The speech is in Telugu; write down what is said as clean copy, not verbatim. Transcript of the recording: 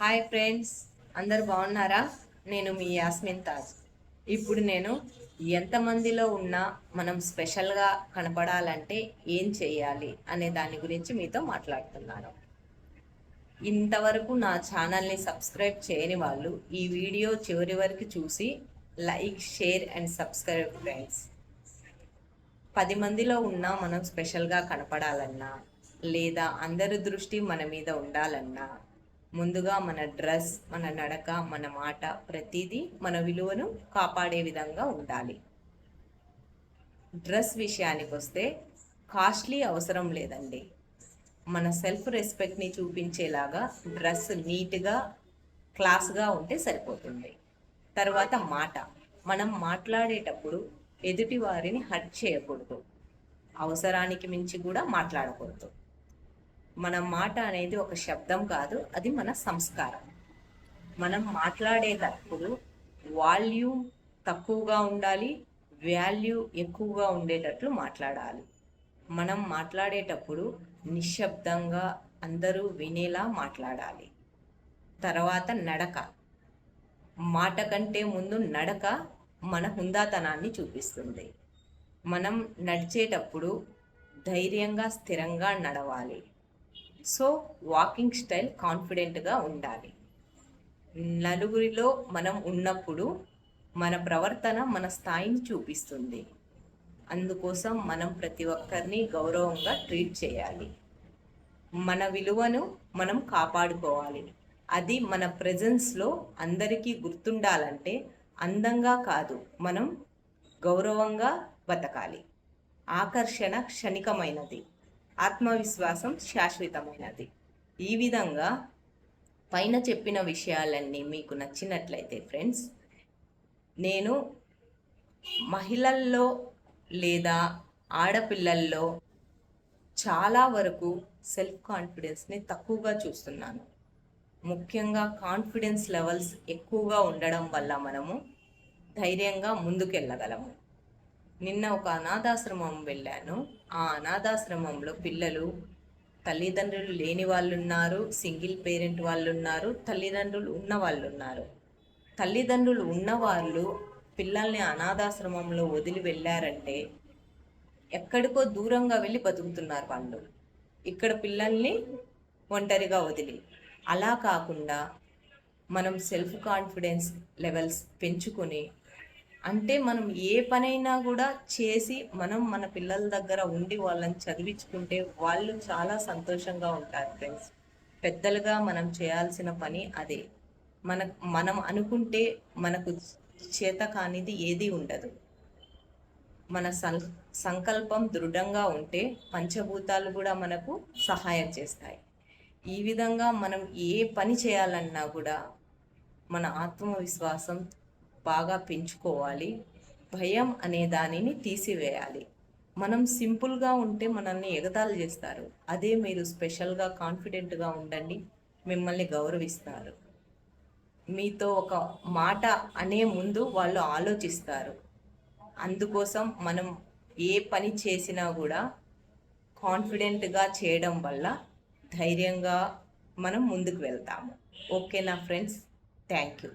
హాయ్ ఫ్రెండ్స్, అందరు బాగున్నారా? నేను మీ యాస్మిన్ తాజ్. ఇప్పుడు నేను ఎంతమందిలో ఉన్నా మనం స్పెషల్గా కనపడాలంటే ఏం చేయాలి అనే దాని గురించి మీతో మాట్లాడుతున్నాను. ఇంతవరకు నా ఛానల్ని సబ్స్క్రైబ్ చేయని వాళ్ళు ఈ వీడియో చివరి వరకు చూసి like, share and subscribe friends. 10 మందిలో ఉన్నా మనం స్పెషల్గా కనపడాలన్నా లేదా అందరి దృష్టి మన మీద ఉండాలన్నా ముందుగా మన డ్రెస్, మన నడక, మన మాట ప్రతిదీ మన విలువను కాపాడే విధంగా ఉండాలి. డ్రెస్ విషయానికి వస్తే కాస్ట్లీ అవసరం లేదండి. మన సెల్ఫ్ రెస్పెక్ట్ని చూపించేలాగా డ్రెస్ నీట్గా, క్లాస్గా ఉంటే సరిపోతుంది. తర్వాత మాట. మనం మాట్లాడేటప్పుడు ఎదుటి వారిని హర్ట్ చేయకూడదు. అవసరానికి మించి కూడా మాట్లాడకూడదు. మన మాట అనేది ఒక శబ్దం కాదు, అది మన సంస్కారం. మనం మాట్లాడేటప్పుడు వాల్యూమ్ తక్కువగా ఉండాలి, వాల్యూ ఎక్కువగా ఉండేటట్లు మాట్లాడాలి. మనం మాట్లాడేటప్పుడు నిశ్శబ్దంగా అందరూ వినేలా మాట్లాడాలి. తర్వాత నడక. మాట కంటే ముందు నడక మన హుందాతనాన్ని చూపిస్తుంది. మనం నడిచేటప్పుడు ధైర్యంగా, స్థిరంగా నడవాలి. సో వాకింగ్ స్టైల్ కాన్ఫిడెంట్గా ఉండాలి. నలుగురిలో మనం ఉన్నప్పుడు మన ప్రవర్తన మన స్థాయిని చూపిస్తుంది. అందుకోసం మనం ప్రతి ఒక్కరిని గౌరవంగా ట్రీట్ చేయాలి. మన విలువను మనం కాపాడుకోవాలి. అది మన ప్రెజెన్స్లో అందరికీ గుర్తుండాలంటే అందంగా కాదు, మనం గౌరవంగా బతకాలి. ఆకర్షణ క్షణికమైనది, ఆత్మవిశ్వాసం శాశ్వతమైనది. ఈ విధంగా పైన చెప్పిన విషయాలన్నీ మీకు నచ్చినట్లయితే ఫ్రెండ్స్, నేను మహిళల్లో లేదా ఆడపిల్లల్లో చాలా వరకు సెల్ఫ్ కాన్ఫిడెన్స్ని తక్కువగా చూస్తున్నాను. ముఖ్యంగా కాన్ఫిడెన్స్ లెవెల్స్ ఎక్కువగా ఉండడం వల్ల మనము ధైర్యంగా ముందుకెళ్ళగలము. నిన్న ఒక అనాథాశ్రమం వెళ్ళాను. ఆ అనాథాశ్రమంలో పిల్లలు తల్లిదండ్రులు లేని వాళ్ళు ఉన్నారు, సింగిల్ పేరెంట్ వాళ్ళు ఉన్నారు, తల్లిదండ్రులు ఉన్న వాళ్ళు ఉన్నారు. తల్లిదండ్రులు ఉన్నవాళ్ళు పిల్లల్ని అనాథాశ్రమంలో వదిలి వెళ్ళారంటే ఎక్కడికో దూరంగా వెళ్ళి బతుకుతున్నారు వాళ్ళు, ఇక్కడ పిల్లల్ని ఒంటరిగా వదిలి. అలా కాకుండా మనం సెల్ఫ్ కాన్ఫిడెన్స్ లెవెల్స్ పెంచుకొని, అంటే మనం ఏ పనైనా కూడా చేసి మనం మన పిల్లల దగ్గర ఉండి వాళ్ళని చదివించుకుంటే వాళ్ళు చాలా సంతోషంగా ఉంటారు ఫ్రెండ్స్. పెద్దలుగా మనం చేయాల్సిన పని అదే. మనం అనుకుంటే మనకు చేత కానిది ఏది ఉండదు. మన సంకల్పం దృఢంగా ఉంటే పంచభూతాలు కూడా మనకు సహాయం చేస్తాయి. ఈ విధంగా మనం ఏ పని చేయాలన్నా కూడా మన ఆత్మవిశ్వాసం బాగా పెంచుకోవాలి. భయం అనే దానిని తీసివేయాలి. మనం సింపుల్గా ఉంటే మనల్ని ఎగతాళి చేస్తారు. అదే మీరు స్పెషల్గా కాన్ఫిడెంట్గా ఉండండి, మిమ్మల్ని గౌరవిస్తారు. మీతో ఒక మాట అనే ముందు వాళ్ళు ఆలోచిస్తారు. అందుకోసం మనం ఏ పని చేసినా కూడా కాన్ఫిడెంట్గా చేయడం వల్ల ధైర్యంగా మనం ముందుకు వెళ్తాము. ఓకేనా ఫ్రెండ్స్? Thank you.